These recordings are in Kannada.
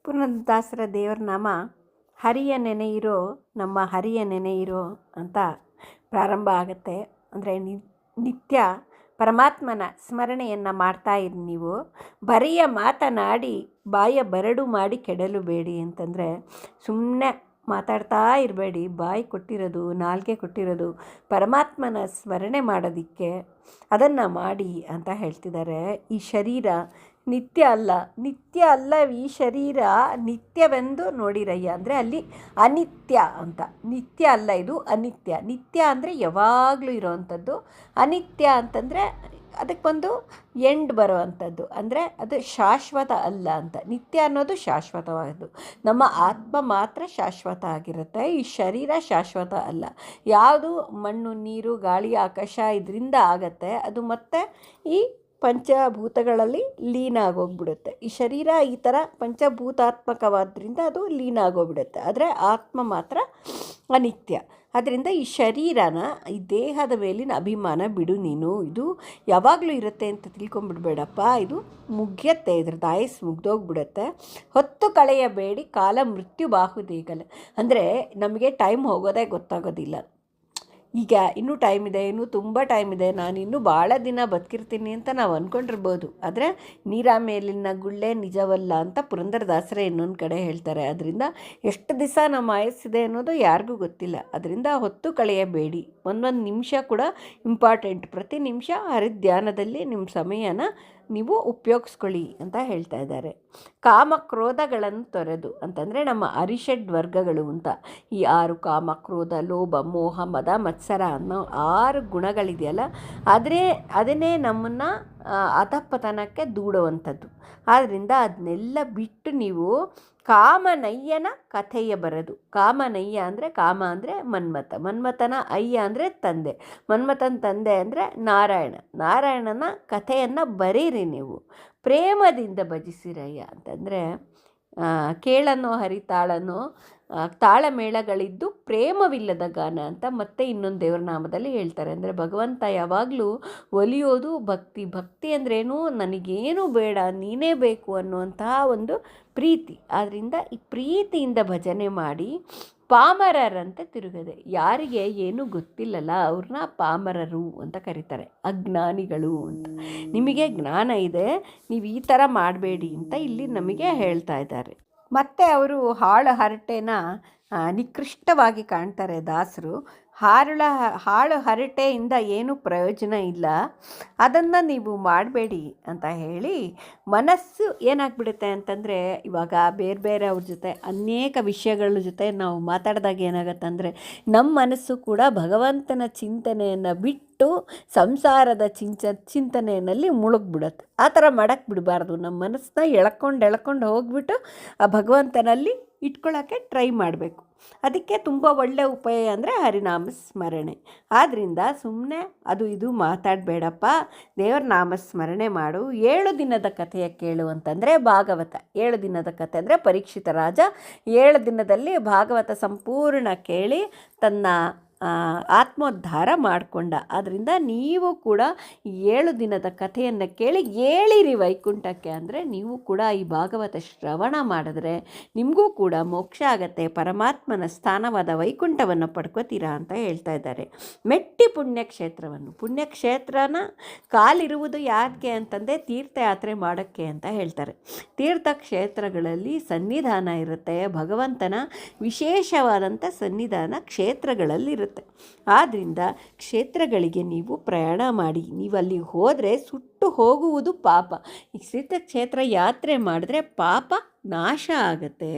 ಪುರಂದರದಾಸರ ದೇವರ ನಾಮ ಹರಿಯ ನೆನೆಯಿರೋ, ನಮ್ಮ ಹರಿಯ ನೆನೆಯಿರೋ ಅಂತ ಪ್ರಾರಂಭ ಆಗುತ್ತೆ. ಅಂದರೆ ನಿತ್ಯ ಪರಮಾತ್ಮನ ಸ್ಮರಣೆಯನ್ನು ಮಾಡ್ತಾಯಿರಿ. ನೀವು ಬರಿಯ ಮಾತನಾಡಿ ಬಾಯ ಬರಡು ಮಾಡಿ ಕೆಡಲು ಬೇಡಿ ಅಂತಂದರೆ ಸುಮ್ಮನೆ ಮಾತಾಡ್ತಾ ಇರಬೇಡಿ. ಬಾಯಿ ಕೊಟ್ಟಿರೋದು, ನಾಲ್ಗೆ ಕೊಟ್ಟಿರೋದು ಪರಮಾತ್ಮನ ಸ್ಮರಣೆ ಮಾಡೋದಕ್ಕೆ, ಅದನ್ನು ಮಾಡಿ ಅಂತ ಹೇಳ್ತಿದ್ದಾರೆ. ಈ ಶರೀರ ನಿತ್ಯ ಅಲ್ಲ ಈ ಶರೀರ ನಿತ್ಯವೆಂದು ನೋಡಿರಯ್ಯ. ಅಂದರೆ ಅಲ್ಲಿ ಅನಿತ್ಯ ಅಂತ, ನಿತ್ಯ ಅಲ್ಲ, ಇದು ಅನಿತ್ಯ. ನಿತ್ಯ ಅಂದರೆ ಯಾವಾಗಲೂ ಇರೋವಂಥದ್ದು, ಅನಿತ್ಯ ಅಂತಂದರೆ ಅದಕ್ಕೊಂದು ಎಂಡ್ ಬರೋವಂಥದ್ದು, ಅಂದರೆ ಅದು ಶಾಶ್ವತ ಅಲ್ಲ ಅಂತ. ನಿತ್ಯ ಅನ್ನೋದು ಶಾಶ್ವತವಾದದ್ದು, ನಮ್ಮ ಆತ್ಮ ಮಾತ್ರ ಶಾಶ್ವತ ಆಗಿರುತ್ತೆ. ಈ ಶರೀರ ಶಾಶ್ವತ ಅಲ್ಲ. ಯಾವುದು ಮಣ್ಣು, ನೀರು, ಗಾಳಿ, ಆಕಾಶ ಇದರಿಂದ ಆಗತ್ತೆ, ಅದು ಮತ್ತೆ ಈ ಪಂಚಭೂತಗಳಲ್ಲಿ ಲೀನ ಆಗೋಗ್ಬಿಡುತ್ತೆ. ಈ ಶರೀರ ಈ ಥರ ಪಂಚಭೂತಾತ್ಮಕವಾದ್ರಿಂದ ಅದು ಲೀನ ಆಗೋಗ್ಬಿಡುತ್ತೆ. ಆದರೆ ಆತ್ಮ ಮಾತ್ರ ಅನಿತ್ಯ. ಅದರಿಂದ ಈ ಶರೀರನ, ಈ ದೇಹದ ಮೇಲಿನ ಅಭಿಮಾನ ಬಿಡು ನೀನು. ಇದು ಯಾವಾಗಲೂ ಇರುತ್ತೆ ಅಂತ ತಿಳ್ಕೊಂಬಿಡ್ಬೇಡಪ್ಪ. ಇದು ಮುಗಿಯತ್ತೆ, ಇದ್ರದ್ದು ಆಯಸ್ಸು ಮುಗ್ದೋಗ್ಬಿಡುತ್ತೆ. ಹೊತ್ತು ಕಳೆಯಬೇಡಿ ಕಾಲ ಮೃತ್ಯು ಬಾಹುದೇಗಲ. ಅಂದರೆ ನಮಗೆ ಟೈಮ್ ಹೋಗೋದೇ ಗೊತ್ತಾಗೋದಿಲ್ಲ. ಈಗ ಇನ್ನೂ ಟೈಮ್ ಇದೆ, ಇನ್ನೂ ತುಂಬ ಟೈಮ್ ಇದೆ, ನಾನು ಇನ್ನೂ ಭಾಳ ದಿನ ಬದುಕಿರ್ತೀನಿ ಅಂತ ನಾವು ಅಂದ್ಕೊಂಡಿರ್ಬೋದು. ಆದರೆ ನೀರ ಮೇಲಿನ ಗುಳ್ಳೆ ನಿಜವಲ್ಲ ಅಂತ ಪುರಂದರದಾಸರೇ ಇನ್ನೊಂದು ಕಡೆ ಹೇಳ್ತಾರೆ. ಅದರಿಂದ ಎಷ್ಟು ದಿವಸ ನಮ್ಮ ಆಯಸ್ಸಿದೆ ಅನ್ನೋದು ಯಾರಿಗೂ ಗೊತ್ತಿಲ್ಲ. ಅದರಿಂದ ಹೊತ್ತು ಕಳೆಯಬೇಡಿ. ಒಂದೊಂದು ನಿಮಿಷ ಕೂಡ ಇಂಪಾರ್ಟೆಂಟ್. ಪ್ರತಿ ನಿಮಿಷ ಹರಿಧ್ಯಾನದಲ್ಲಿ ನಿಮ್ಮ ಸಮಯನ ನೀವು ಉಪಯೋಗಿಸ್ಕೊಳ್ಳಿ ಅಂತ ಹೇಳ್ತಾ ಇದ್ದಾರೆ. ಕಾಮಕ್ರೋಧಗಳನ್ನು ತೊರೆದು ಅಂತಂದರೆ ನಮ್ಮ ಅರಿಷಡ್ ವರ್ಗಗಳು ಅಂತ. ಈ 6 ಕಾಮ, ಕ್ರೋಧ, ಲೋಭ, ಮೋಹ, ಮದ, ಮತ್ಸರ ಅನ್ನೋ 6 ಗುಣಗಳಿದೆಯಲ್ಲ, ಅದನ್ನೇ ನಮ್ಮನ್ನು ಅಧಃಪತನಕ್ಕೆ ದೂಡುವಂಥದ್ದು. ಆದ್ದರಿಂದ ಅದನ್ನೆಲ್ಲ ಬಿಟ್ಟು ನೀವು ಕಾಮನಯ್ಯನ ಕಥೆಯ ಬರೆದು. ಕಾಮನಯ್ಯ ಅಂದರೆ, ಕಾಮ ಅಂದರೆ ಮನ್ಮಥ, ಮನ್ಮಥನ ಅಯ್ಯ ಅಂದರೆ ತಂದೆ, ಮನ್ಮಥನ ತಂದೆ ಅಂದರೆ ನಾರಾಯಣನ ಕಥೆಯನ್ನು ಬರೀರಿ ನೀವು. ಪ್ರೇಮದಿಂದ ಭಜಿಸಿರಯ್ಯ ಅಂತಂದರೆ ಕೇಳನೋ ಹರಿತಾಳನೋ ತಾಳಮೇಳಗಳಿದ್ದು ಪ್ರೇಮವಿಲ್ಲದ ಗಾನ ಅಂತ ಮತ್ತೆ ಇನ್ನೊಂದು ದೇವರ ನಾಮದಲ್ಲಿ ಹೇಳ್ತಾರೆ. ಅಂದರೆ ಭಗವಂತ ಯಾವಾಗಲೂ ಒಲಿಯೋದು ಭಕ್ತಿ ಅಂದ್ರೇನು, ನನಗೇನು ಬೇಡ ನೀನೇ ಬೇಕು ಅನ್ನುವಂತಹ ಒಂದು ಪ್ರೀತಿ. ಆದ್ದರಿಂದ ಈ ಪ್ರೀತಿಯಿಂದ ಭಜನೆ ಮಾಡಿ ಪಾಮರರಂತೆ ತಿರುಗದೆ. ಯಾರಿಗೆ ಏನೂ ಗೊತ್ತಿಲ್ಲಲ್ಲ ಅವ್ರನ್ನ ಪಾಮರರು ಅಂತ ಕರೀತಾರೆ, ಅಜ್ಞಾನಿಗಳು ಅಂತ. ನಿಮಗೆ ಜ್ಞಾನ ಇದೆ, ನೀವು ಈ ಥರ ಮಾಡಬೇಡಿ ಅಂತ ಇಲ್ಲಿ ನಮಗೆ ಹೇಳ್ತಾ ಇದ್ದಾರೆ. ಮತ್ತು ಅವರು ಹಾಳು ಹರಟೆನ ನಿಕೃಷ್ಟವಾಗಿ ಕಾಣ್ತಾರೆ ದಾಸರು. ಹಾಳು ಹರಟೆಯಿಂದ ಏನೂ ಪ್ರಯೋಜನ ಇಲ್ಲ, ಅದನ್ನು ನೀವು ಮಾಡಬೇಡಿ ಅಂತ ಹೇಳಿ. ಮನಸ್ಸು ಏನಾಗ್ಬಿಡುತ್ತೆ ಅಂತಂದರೆ, ಇವಾಗ ಬೇರೆ ಅವ್ರ ಜೊತೆ ಅನೇಕ ವಿಷಯಗಳ ಜೊತೆ ನಾವು ಮಾತಾಡಿದಾಗ ಏನಾಗತ್ತಂದರೆ, ನಮ್ಮ ಮನಸ್ಸು ಕೂಡ ಭಗವಂತನ ಚಿಂತನೆಯನ್ನು ಬಿಟ್ಟು ಸಂಸಾರದ ಚಿಂತನೆಯಲ್ಲಿ ಮುಳುಗ್ಬಿಡುತ್ತೆ. ಆ ಥರ ಮಾಡಕ್ಕೆ ಬಿಡಬಾರ್ದು. ನಮ್ಮ ಮನಸ್ಸನ್ನ ಎಳ್ಕೊಂಡು ಹೋಗ್ಬಿಟ್ಟು ಆ ಭಗವಂತನಲ್ಲಿ ಇಟ್ಕೊಳ್ಳೋಕ್ಕೆ ಟ್ರೈ ಮಾಡಬೇಕು. ಅದಕ್ಕೆ ತುಂಬ ಒಳ್ಳೆಯ ಉಪಾಯ ಅಂದರೆ ಹರಿನಾಮ ಸ್ಮರಣೆ. ಆದ್ದರಿಂದ ಸುಮ್ಮನೆ ಅದು ಇದು ಮಾತಾಡಬೇಡಪ್ಪ, ದೇವರ ನಾಮಸ್ಮರಣೆ ಮಾಡು. 7 ದಿನದ ಕಥೆಯ ಕೇಳು ಅಂತಂದರೆ ಭಾಗವತ. 7 ದಿನದ ಕಥೆ ಅಂದರೆ ಪರೀಕ್ಷಿತ ರಾಜ 7 ದಿನದಲ್ಲಿ ಭಾಗವತ ಸಂಪೂರ್ಣ ಕೇಳಿ ತನ್ನ ಆತ್ಮೋದ್ಧಾರ ಮಾಡಿಕೊಂಡ. ಆದ್ದರಿಂದ ನೀವು ಕೂಡ 7 ದಿನದ ಕಥೆಯನ್ನು ಕೇಳಿ ಏಳಿರಿ ವೈಕುಂಠಕ್ಕೆ. ಅಂದರೆ ನೀವು ಕೂಡ ಈ ಭಾಗವತ ಶ್ರವಣ ಮಾಡಿದ್ರೆ ನಿಮಗೂ ಕೂಡ ಮೋಕ್ಷ ಆಗತ್ತೆ, ಪರಮಾತ್ಮನ ಸ್ಥಾನವಾದ ವೈಕುಂಠವನ್ನು ಪಡ್ಕೋತೀರಾ ಅಂತ ಹೇಳ್ತಾ ಇದ್ದಾರೆ. ಮೆಟ್ಟಿ ಪುಣ್ಯಕ್ಷೇತ್ರನ ಕಾಲಿರುವುದು ಯಾಕೆ ಅಂತಂದರೆ ತೀರ್ಥಯಾತ್ರೆ ಮಾಡೋಕ್ಕೆ ಅಂತ ಹೇಳ್ತಾರೆ. ತೀರ್ಥಕ್ಷೇತ್ರಗಳಲ್ಲಿ ಸನ್ನಿಧಾನ ಇರುತ್ತೆ, ಭಗವಂತನ ವಿಶೇಷವಾದಂಥ ಸನ್ನಿಧಾನ ಕ್ಷೇತ್ರಗಳಲ್ಲಿರುತ್ತೆ. ಆದ್ದರಿಂದ ಕ್ಷೇತ್ರಗಳಿಗೆ ನೀವು ಪ್ರಯಾಣ ಮಾಡಿ. ನೀವು ಅಲ್ಲಿ ಹೋದರೆ ಸುಟ್ಟು ಹೋಗುವುದು ಪಾಪ. ಈ ತೀರ್ಥಕ್ಷೇತ್ರ ಯಾತ್ರೆ ಮಾಡಿದ್ರೆ ಪಾಪ ನಾಶ ಆಗತ್ತೆ.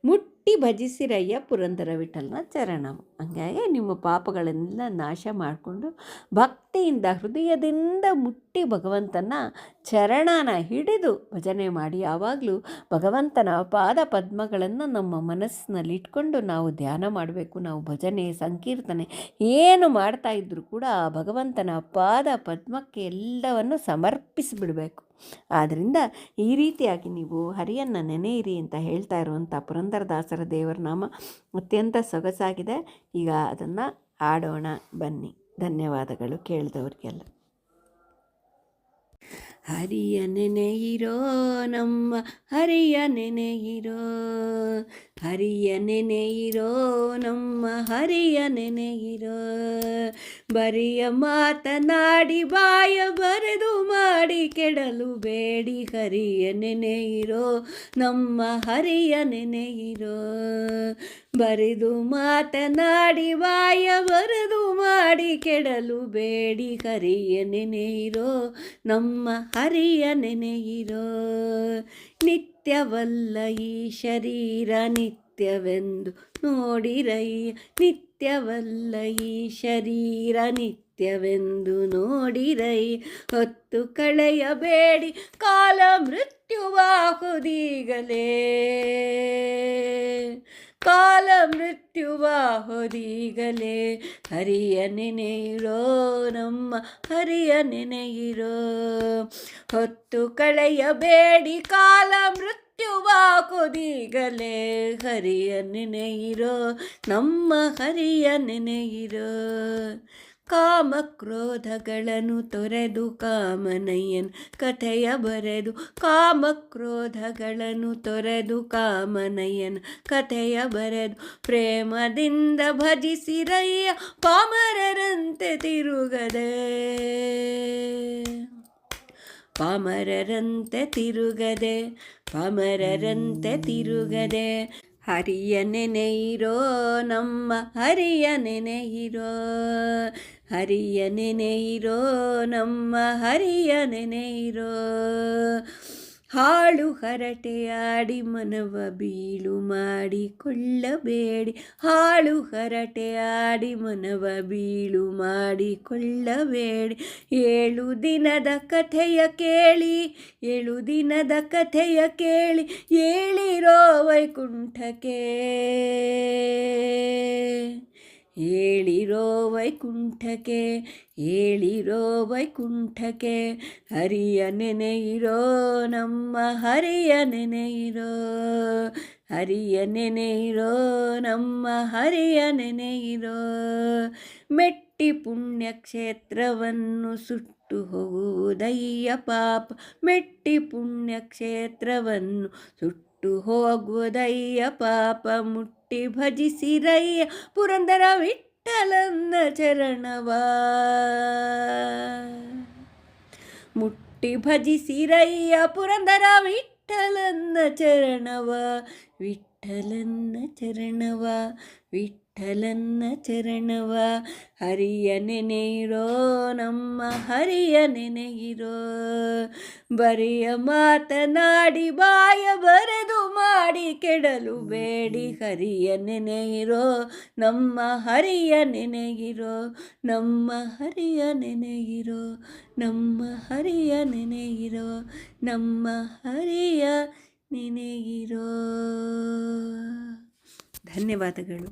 ಮುಟ್ಟಿ ಭಜಿಸಿರಯ್ಯ ಪುರಂದರ ವಿಠಲನ ಚರಣಂ. ಹಂಗಾಗಿ ನಿಮ್ಮ ಪಾಪಗಳನ್ನೆಲ್ಲ ನಾಶ ಮಾಡಿಕೊಂಡು ಭಕ್ತಿಯಿಂದ ಹೃದಯದಿಂದ ಮುಟ್ಟಿ ಭಗವಂತನ ಚರಣನ ಹಿಡಿದು ಭಜನೆ ಮಾಡಿ. ಯಾವಾಗಲೂ ಭಗವಂತನ ಪಾದ ಪದ್ಮಗಳನ್ನು ನಮ್ಮ ಮನಸ್ಸಿನಲ್ಲಿ ಇಟ್ಕೊಂಡು ನಾವು ಧ್ಯಾನ ಮಾಡಬೇಕು. ನಾವು ಭಜನೆ ಸಂಕೀರ್ತನೆ ಏನು ಮಾಡ್ತಾ ಇದ್ದರೂ ಕೂಡ ಆ ಭಗವಂತನ ಪಾದ ಪದ್ಮಕ್ಕೆ ಎಲ್ಲವನ್ನು ಸಮರ್ಪಿಸಿಬಿಡಬೇಕು. ಆದ್ದರಿಂದ ಈ ರೀತಿಯಾಗಿ ನೀವು ಹರಿಯನ್ನು ನೆನೆಯಿರಿ ಅಂತ ಹೇಳ್ತಾ ಇರುವಂಥ ಪುರಂದರದಾಸರ ದೇವರ ನಾಮ ಅತ್ಯಂತ ಸೊಗಸಾಗಿದೆ. ಈಗ ಅದನ್ನು ಹಾಡೋಣ ಬನ್ನಿ. ಧನ್ಯವಾದಗಳು ಕೇಳಿದವರಿಗೆಲ್ಲ. ಹರಿಯ ನೆನೆಯಿರೋ ನಮ್ಮ ಹರಿಯ ನೆನೆಯಿರೋ, ಹರಿಯ ನೆನೆಯಿರೋ ನಮ್ಮ ಹರಿಯ ನೆನೆಯಿರೋ. ಬರಿಯ ಮಾತನಾಡಿ ಬಾಯ ಬರೆದು ಮಾಡಿ ಕೆಡಲು ಬೇಡಿ, ಹರಿಯ ನೆನೆಯಿರೋ ನಮ್ಮ ಹರಿಯ ನೆನೆಯಿರೋ. ಬರೆದು ಮಾತನಾಡಿ ಬಾಯ ಬರೆದು ಮಾಡಿ ಕೆಡಲು ಬೇಡಿ, ಹರಿಯ ನೆನೆಯಿರೋ ನಮ್ಮ ಹರಿಯ ನೆನೆಯಿರೋ. ನಿತ್ಯವಲ್ಲ ಈ ಶರೀರ ನಿತ್ಯವೆಂದು ನೋಡಿರಯ್ಯ, ನಿತ್ಯವಲ್ಲ ಈ ಶರೀರ ನಿತ್ಯವೆಂದು ನೋಡಿರಯ್ಯ. ಹೊತ್ತು ಕಳೆಯಬೇಡಿ ಕಾಲ ಮೃತ್ಯುವಾಹುದೀಗಲೇ, ಕಾಲ ಮೃತ್ಯುವಾಹುದೀಗಲೇ. ಹರಿಯ ನೆನೆಯಿರೋ ನಮ್ಮ ಹರಿಯ ನೆನೆಯಿರೋ. ಹೊತ್ತು ಕಳೆಯಬೇಡಿ ಕಾಲ ಮೃತ್ಯುವಾಹುದೀಗಲೇ. ಹರಿಯ ನೆನೆಯಿರೋ ನಮ್ಮ ಹರಿಯ ನೆನೆಯಿರೋ. ಕಾಮಕ್ರೋಧಗಳನ್ನು ತೊರೆದು ಕಾಮನಯ್ಯನ ಕಥೆಯ ಬರೆದು, ಕಾಮಕ್ರೋಧಗಳನ್ನು ತೊರೆದು ಕಾಮನಯ್ಯನ ಕಥೆಯ ಬರೆದು. ಪ್ರೇಮದಿಂದ ಭಜಿಸಿರಯ್ಯ ಪಾಮರರಂತೆ ತಿರುಗದೆ, ಪಾಮರರಂತೆ ತಿರುಗದೆ, ಪಾಮರರಂತೆ ತಿರುಗದೆ. ಹರಿಯ ನೆನೆಯಿರೋ ನಮ್ಮ ಹರಿಯ ನೆನೆಯಿರೋ, ಹರಿಯ ನೆನೆಯಿರೋ ನಮ್ಮ ಹರಿಯ ನೆನೆಯಿರೋ. ಹಾಳು ಹರಟೆಯಾಡಿ ಮನವ ಬೀಳು ಮಾಡಿಕೊಳ್ಳಬೇಡಿ, ಹಾಳು ಹರಟೆಯಾಡಿ ಮನವ ಬೀಳು ಮಾಡಿಕೊಳ್ಳಬೇಡಿ. 7 ದಿನದ ಕಥೆಯ ಕೇಳಿ, 7 ದಿನದ ಕಥೆಯ ಕೇಳಿ ಏಳಿರೋ ವೈಕುಂಠಕ್ಕೆ, ಏಳಿರೋ ವೈಕುಂಠಕ್ಕೆ, ಏಳಿರೋ ವೈಕುಂಠಕ್ಕೆ. ಹರಿಯ ನೆನೆಯಿರೋ ನಮ್ಮ ಹರಿಯ ನೆನೆಯಿರೋ, ಹರಿಯ ನೆನೆಯಿರೋ ನಮ್ಮ ಹರಿಯ ನೆನೆಯಿರೋ. ಮೆಟ್ಟಿ ಪುಣ್ಯಕ್ಷೇತ್ರವನ್ನು ಸುಟ್ಟು ಹೋಗುವುದಯ್ಯ ಪಾಪ, ಮೆಟ್ಟಿ ಪುಣ್ಯಕ್ಷೇತ್ರವನ್ನು ಸುಟ್ಟು ಹೋಗುವುದಯ್ಯ ಪಾಪ. ಮುಟ್ಟಿ ಭಜಿಸಿರಯ್ಯ ಪುರಂದರ ವಿಠ್ಠಲನ ಚರಣವ, ಮುಟ್ಟಿ ಭಜಿಸಿರಯ್ಯ ಪುರಂದರ ವಿಠ್ಠಲನ ಚರಣವ, ವಿಠ್ಠಲನ ಚರಣವ, ವಿಠ್ಠಲನ ಚರಣವ. ಹರಿಯ ನೆನೆಯಿರೋ ನಮ್ಮ ಹರಿಯ ನೆನೆಯಿರೋ. ಬರಿಯ ಮಾತನಾಡಿ ಬಾಯ ಬರೆದು ಮಾಡಿ ಕೆಡಲು ಬೇಡಿ, ಹರಿಯ ನೆನೆಯಿರೋ ನಮ್ಮ ಹರಿಯ ನೆನೆಯಿರೋ, ನಮ್ಮ ಹರಿಯ ನೆನೆಯಿರೋ, ನಮ್ಮ ಹರಿಯ ನೆನೆಯಿರೋ, ನಮ್ಮ ಹರಿಯ ನೆನೆಯಿರೋ. ಧನ್ಯವಾದಗಳು.